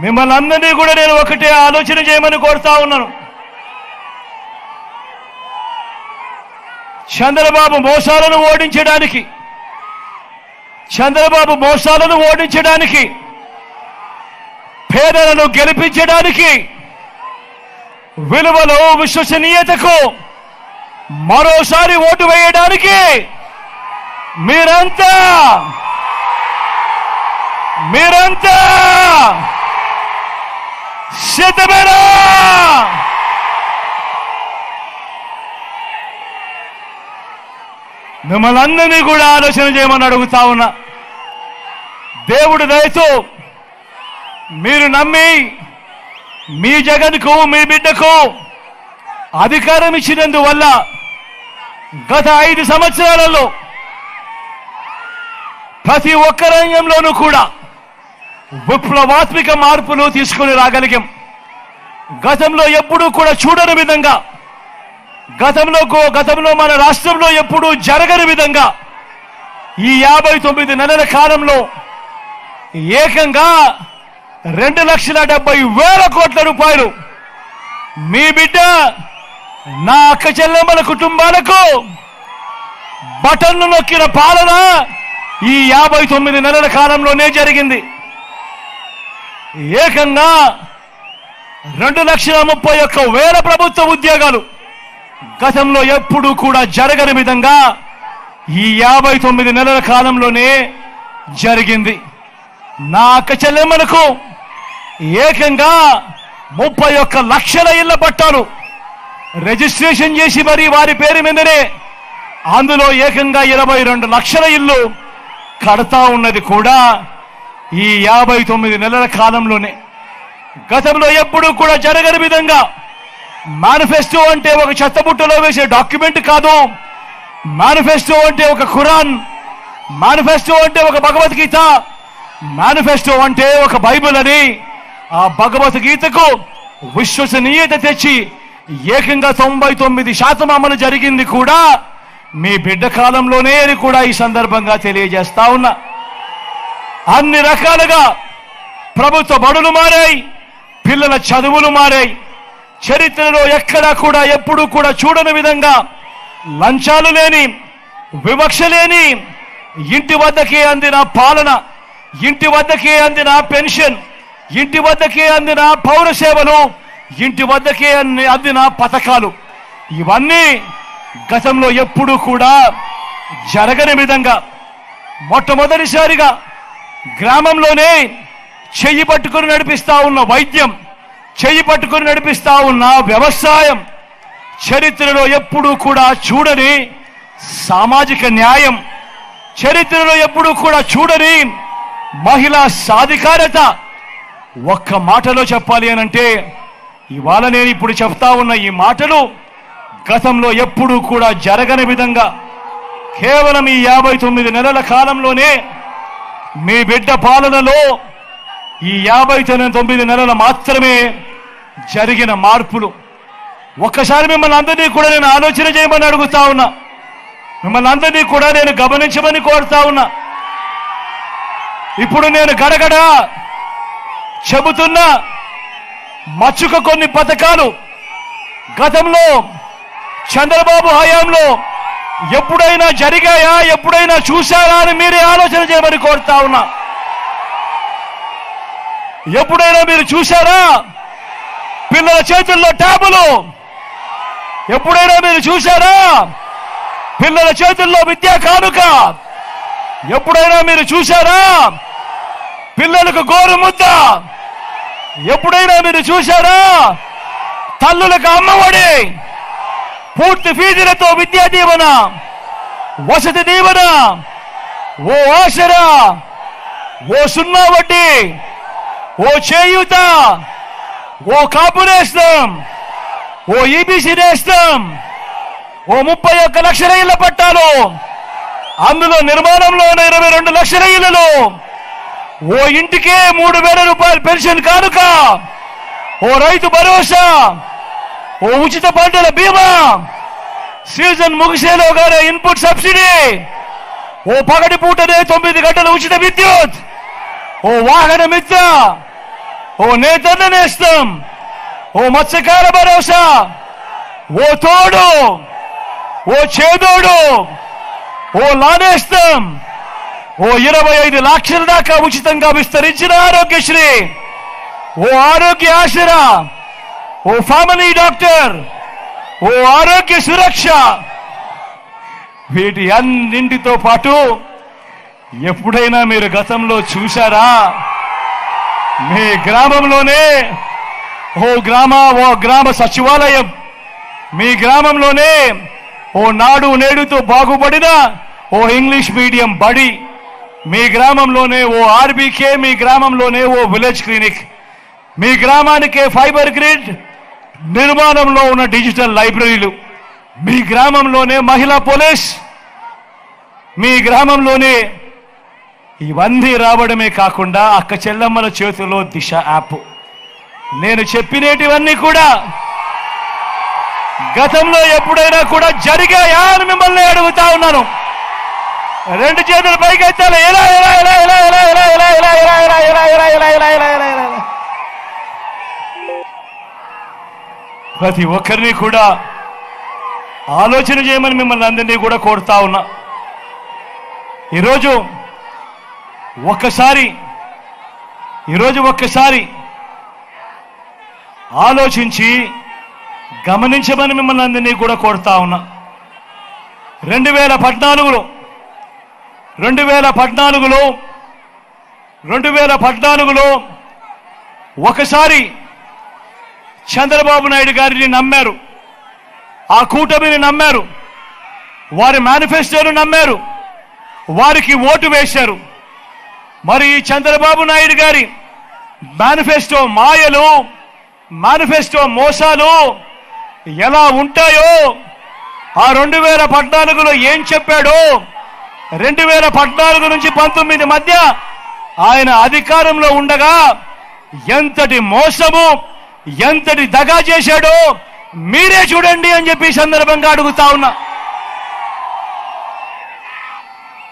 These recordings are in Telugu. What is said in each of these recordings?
మిమ్మల్ని అందరినీ కూడా నేను ఒకటే ఆలోచన చేయమని కోరుతా ఉన్నాను. చంద్రబాబు మోసాలను ఓడించడానికి, పేదలను గెలిపించడానికి, విలువలు విశ్వసనీయతకు మరోసారి ఓటు వేయడానికి మీరంతా సిద్ధమేనా? మిమ్మల్ని అందరినీ కూడా ఆలోచన చేయమని అడుగుతా ఉన్నా. దేవుడి దయతో మీరు నమ్మి మీ జగన్కు, మీ బిడ్డకు అధికారం ఇచ్చినందువల్ల గత 5 సంవత్సరాలలో ప్రతి ఒక్క రంగంలోనూ కూడా విప్లవాత్మక మార్పులు తీసుకుని రాగలిగాం. గతంలో ఎప్పుడూ కూడా చూడని విధంగా, గతంలో మన రాష్ట్రంలో ఎప్పుడూ జరగని విధంగా ఈ 59 నెలల కాలంలో ఏకంగా 2,70,000 కోట్ల రూపాయలు మీ బిడ్డ, నా అక్క చెల్లెమ్మల కుటుంబాలకు బటన్లు నొక్కిన పాలన ఈ 59 నెలల కాలంలోనే జరిగింది. ఏకంగా 2,31,000 ప్రభుత్వ ఉద్యోగాలు గతంలో ఎప్పుడూ కూడా జరగని విధంగా ఈ 59 నెలల కాలంలోనే జరిగింది. నా అక్క చెల్లెమ్మలకు ఏకంగా 31 లక్షల ఇళ్ల పట్టాలు రిజిస్ట్రేషన్ చేసి మరి వారి పేరు మీదనే అందులో ఏకంగా 22 లక్షల ఇల్లు కడతా ఉన్నది కూడా ఈ 59 నెలల కాలంలోనే. గతంలో ఎప్పుడూ కూడా జరగని విధంగా మేనిఫెస్టో అంటే ఒక చెత్తబుట్టలో వేసే డాక్యుమెంట్ కాదు. మేనిఫెస్టో అంటే ఒక ఖురాన్, మేనిఫెస్టో అంటే ఒక భగవద్గీత, మేనిఫెస్టో అంటే ఒక బైబిల్ అని ఆ భగవద్గీతకు విశ్వసనీయత తెచ్చి ఏకంగా 99% అమలు జరిగింది కూడా మీ బిడ్డ కాలంలోనే అని కూడా ఈ సందర్భంగా తెలియజేస్తా ఉన్నా. అన్ని రకాలుగా ప్రభుత్వ బడులు మారాయి, పిల్లల చదువులు మారాయి. చరిత్రలో ఎక్కడా కూడా ఎప్పుడూ కూడా చూడని విధంగా లంచాలు లేని, వివక్ష లేని, ఇంటి వద్దకే అందిన పాలన, ఇంటి వద్దకే అందిన పెన్షన్, ఇంటి వద్దకే అందిన పౌర సేవలు, ఇంటి వద్దకే అందిన పథకాలు, ఇవన్నీ గతంలో ఎప్పుడూ కూడా జరగని విధంగా మొట్టమొదటిసారిగా గ్రామంలోనే చెయ్యి పట్టుకుని నడిపిస్తా ఉన్న వైద్యం, చెయ్యి పట్టుకుని నడిపిస్తా ఉన్న వ్యవసాయం, చరిత్రలో ఎప్పుడూ కూడా చూడని సామాజిక న్యాయం, చరిత్రలో ఎప్పుడూ కూడా చూడని మహిళా సాధికారత. ఒక్క మాటలో చెప్పాలి అనంటే ఇవాళ నేను ఇప్పుడు చెప్తా ఉన్న ఈ మాటలు గతంలో ఎప్పుడూ కూడా జరగని విధంగా కేవలం ఈ 59 నెలల కాలంలోనే మీ బిడ్డ పాలనలో ఈ 59 నెలలు మాత్రమే జరిగిన మార్పులు. ఒక్కసారి మిమ్మల్ని అందరినీ కూడా నేను ఆలోచన చేయమని అడుగుతా ఉన్నా. మిమ్మల్ని అందరినీ కూడా నేను గమనించమని కోరుతా ఉన్నా. ఇప్పుడు నేను గడగడ చెబుతున్న మచ్చుక కొన్ని పథకాలు గతంలో చంద్రబాబు హయాంలో ఎప్పుడైనా జరిగాయా, ఎప్పుడైనా చూశారా అని మీరే ఆలోచన చేయమని కోరుతా ఉన్నా. ఎప్పుడైనా మీరు చూశారా పిల్లల చేతుల్లో ట్యాబులు? ఎప్పుడైనా మీరు చూశారా పిల్లల చేతుల్లో విద్యా కానుక? ఎప్పుడైనా మీరు చూశారా పిల్లలకు గోరు ముద్ద? ఎప్పుడైనా మీరు చూశారా తల్లులకు అమ్మఒడి, పూర్తి ఫీజులతో విద్యా దీవెన, వసతి దీవెన, ఓ ఆసరా, ఓ సున్నా వడ్డీ, ఓ చేయూత, ఓ కాపు నేస్తం, ఓ ఈబీసీ నేస్తం, ఓ 31 లక్షల ఇళ్ల పట్టాలు, అందులో నిర్మాణంలో ఉన్న 22 లక్షల ఇళ్లలో, ఓ ఇంటికే 3,000 రూపాయలు పెన్షన్ కానుక, ఓ రైతు భరోసా, ఓ ఉచిత పంటల బీమా, సీజన్ ముగిసేలోగానే ఇన్పుట్ సబ్సిడీ, ఓ పగటి పూటనే 9 గంటల ఉచిత విద్యుత్, ఓ వాహన మిత్ర, ఓ ఓ నేతన్న నేస్తం, ఓ మత్స్యకార భరోసా, ఓ తోడు, ఓ చేదోడు, ఓ లానేస్తం, ఓ 25 లక్షల దాకా ఉచితంగా విస్తరించిన ఆరోగ్యశ్రీ, ఓ ఆరోగ్య ఆసరా, ఓ ఫ్యామిలీ డాక్టర్, ఓ ఆరోగ్య సురక్ష. వీటి అన్నింటితో పాటు ఎప్పుడైనా మీరు గతంలో చూశారా? మీ గ్రామంలోనే ఓ గ్రామ సచివాలయం, మీ గ్రామంలోనే ఓ నాడు నేడుతో బాగుపడిన ఓ ఇంగ్లీష్ మీడియం బడి, మీ గ్రామంలోనే ఓ ఆర్బీకే, మీ గ్రామంలోనే ఓ విలేజ్ క్లినిక్, మీ గ్రామానికే ఫైబర్ గ్రిడ్ నిర్మాణంలో ఉన్న డిజిటల్ లైబ్రరీలు, మీ గ్రామంలోనే మహిళా పోలీస్, మీ గ్రామంలోనే ఇవన్నీ రావడమే కాకుండా అక్క చెల్లమ్మల చేతుల్లో దిశ యాప్. నేను చెప్పినటివన్నీ కూడా గతంలో ఎప్పుడైనా కూడా జరిగాయా అని మిమ్మల్ని అడుగుతా ఉన్నాను. 2 చేతులు పైకెత్తాలి. ఎలా ఎలా ఎలా ఎలా ఎలా ఎలా ఎలా ఎలా ఎలా ఎలా ఎలా ఎలా ఎలా ఎలా ఎలా ఎలా ఎలా ప్రతి ఒక్కరిని కూడా ఆలోచన చేయమని మిమ్మల్ని అందరినీ కూడా కోరుతా ఉన్నా. ఈరోజు ఒక్కసారి ఆలోచించి గమనించమని మిమ్మల్ని అందరినీ కూడా కోరుతా ఉన్నా. 2014లో ఒకసారి చంద్రబాబు నాయుడు గారిని నమ్మారు, ఆ కూటమిని నమ్మారు, వారి మేనిఫెస్టోను నమ్మారు, వారికి ఓటు వేశారు. మరి ఈ చంద్రబాబు నాయుడు గారి మేనిఫెస్టో మాయలు, మేనిఫెస్టో మోసాలు ఎలా ఉంటాయో, ఆ 2014లో ఏం చెప్పాడో, 2014 నుంచి 19 మధ్య ఆయన అధికారంలో ఉండగా ఎంతటి మోసము, ఎంతటి దగా చేశాడో మీరే చూడండి అని చెప్పి సందర్భంగా అడుగుతా ఉన్నా.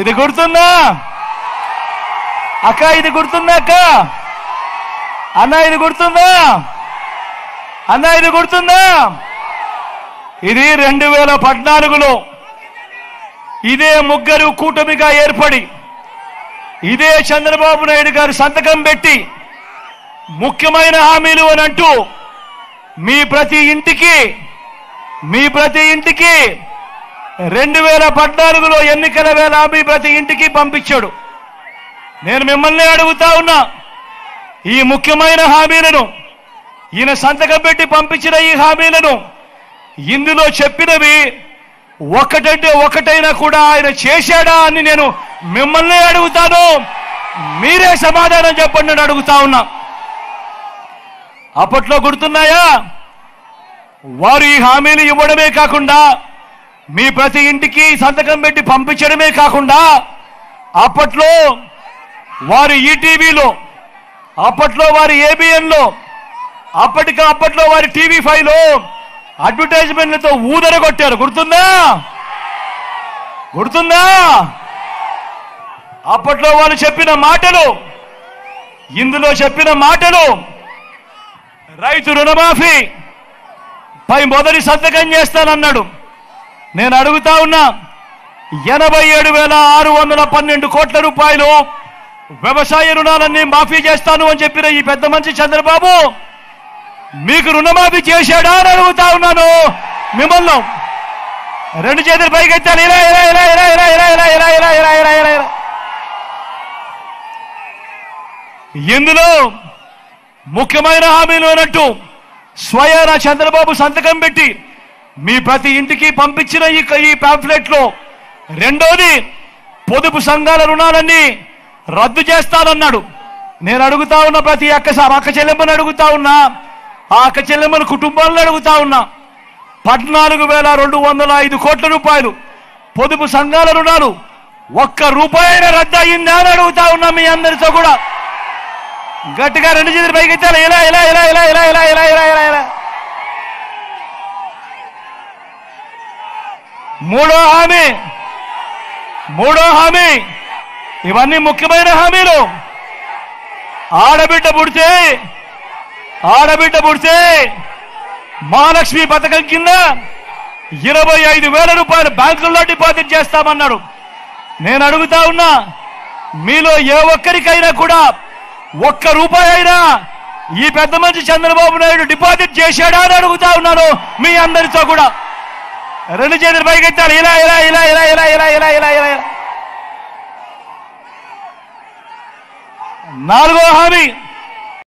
ఇది గుర్తుందా అక్క? ఇది గుర్తుందా అక్క? అన్న ఇది గుర్తుందా? అన్న ఇది గుర్తుందా? ఇది 2014లో ఇదే ముగ్గురు కూటమిగా ఏర్పడి, ఇదే చంద్రబాబు నాయుడు గారు సంతకం పెట్టి ముఖ్యమైన హామీలు అని అంటూ మీ ప్రతి ఇంటికి 2014లో ఎన్నికల వేళ మీ ప్రతి ఇంటికి పంపించాడు. నేను మిమ్మల్ని అడుగుతా ఉన్నా, ఈ ముఖ్యమైన హామీలను, ఈయన సంతకం పెట్టి పంపించిన ఈ హామీలను, ఇందులో చెప్పినవి ఒకటంటే ఒకటైనా కూడా ఆయన చేశాడా అని నేను మిమ్మల్ని అడుగుతాను. మీరే సమాధానం చెప్పండి అని అడుగుతా ఉన్నా. అప్పట్లో గుర్తున్నాయా? వారు ఈ హామీలు ఇవ్వడమే కాకుండా మీ ప్రతి ఇంటికి సంతకం పెట్టి పంపించడమే కాకుండా అప్పట్లో వారు ఈటీవీలో, అప్పట్లో వారి ఏబిఎన్లో, అప్పట్లో వారి టీవీ5లో అడ్వర్టైజ్మెంట్లతో ఊదరగొట్టారు. గుర్తుందా? అప్పట్లో వాళ్ళు చెప్పిన మాటలు, ఇందులో చెప్పిన మాటలు, రైతు రుణమాఫీ పై మొదటి సంతకం చేస్తానన్నాడు. నేను అడుగుతా ఉన్నా, 87,612 కోట్ల రూపాయలు వ్యవసాయ రుణాలన్నీ మాఫీ చేస్తాను అని చెప్పిన ఈ పెద్ద మనిషి చంద్రబాబు మీకు రుణమాఫీ చేశాడా అని అడుగుతా ఉన్నాను మిమ్మల్ని. 2 చేతులు పైకెత్తాలి. ఇందులో ముఖ్యమైన హామీలు అన్నట్టు స్వయాన చంద్రబాబు సంతకం పెట్టి మీ ప్రతి ఇంటికి పంపించిన ఈ పాంఫ్లెట్ లో రెండోది పొదుపు సంఘాల రుణాలన్నీ రద్దు చేస్తానన్నాడు. నేను అడుగుతా ఉన్నా, ప్రతి అక్క చెల్లెమ్మని అడుగుతా ఉన్నా, ఆ అక్క చెల్లెమ్మని కుటుంబాలను అడుగుతా ఉన్నా, 14,205 కోట్ల రూపాయలు పొదుపు సంఘాల రుణాలు ఒక్క రూపాయైనా రద్దు అయ్యిందా అని అడుగుతా ఉన్నా మీ అందరితో కూడా. గట్టిగా 2 చేతులు పైకెత్తాలి. మూడో హామీ, ఇవన్నీ ముఖ్యమైన హామీలు. ఆడబిడ్డ పుడితే ఆడబిడ్డ పుడితే మహాలక్ష్మి పథకం కింద 25,000 రూపాయలు బ్యాంకుల్లో డిపాజిట్ చేస్తామన్నాడు. నేను అడుగుతా ఉన్నా, మీలో ఏ ఒక్కరికైనా కూడా ఒక్క రూపాయి అయినా ఈ పెద్ద మనిషి చంద్రబాబు నాయుడు డిపాజిట్ చేశాడా అని అడుగుతా ఉన్నాను మీ అందరితో కూడా. రెండు చేతులు పైకెత్తాలి. ఇలా ఇలా ఇలా ఇలా ఇలా ఇలా ఇలా ఇలా ఇలా ఇలా. 4వ హామీ